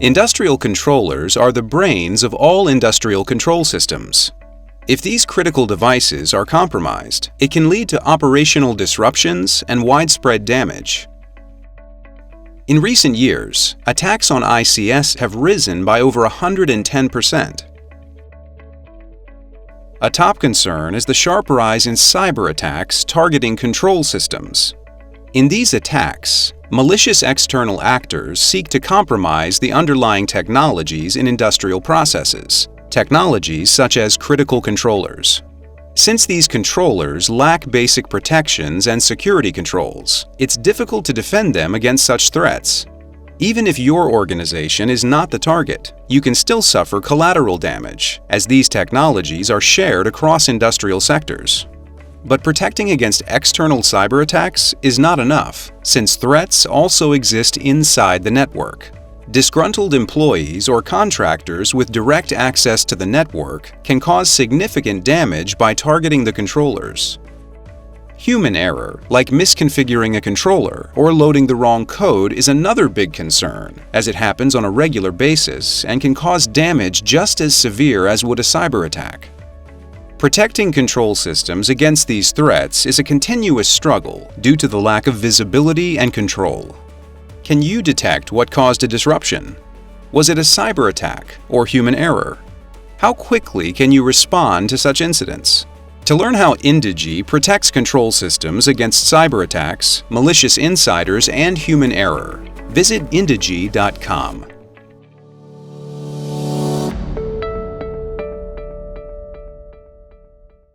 Industrial controllers are the brains of all industrial control systems. If these critical devices are compromised, it can lead to operational disruptions and widespread damage. In recent years, attacks on ICS have risen by over 110%. A top concern is the sharp rise in cyber attacks targeting control systems. In these attacks, malicious external actors seek to compromise the underlying technologies in industrial processes, technologies such as critical controllers. Since these controllers lack basic protections and security controls, it's difficult to defend them against such threats. Even if your organization is not the target, you can still suffer collateral damage, as these technologies are shared across industrial sectors. But protecting against external cyber attacks is not enough, since threats also exist inside the network. Disgruntled employees or contractors with direct access to the network can cause significant damage by targeting the controllers. Human error, like misconfiguring a controller or loading the wrong code, is another big concern, as it happens on a regular basis and can cause damage just as severe as would a cyber attack. Protecting control systems against these threats is a continuous struggle due to the lack of visibility and control. Can you detect what caused a disruption? Was it a cyber attack or human error? How quickly can you respond to such incidents? To learn how Indegy protects control systems against cyber attacks, malicious insiders, and human error, visit Indegy.com.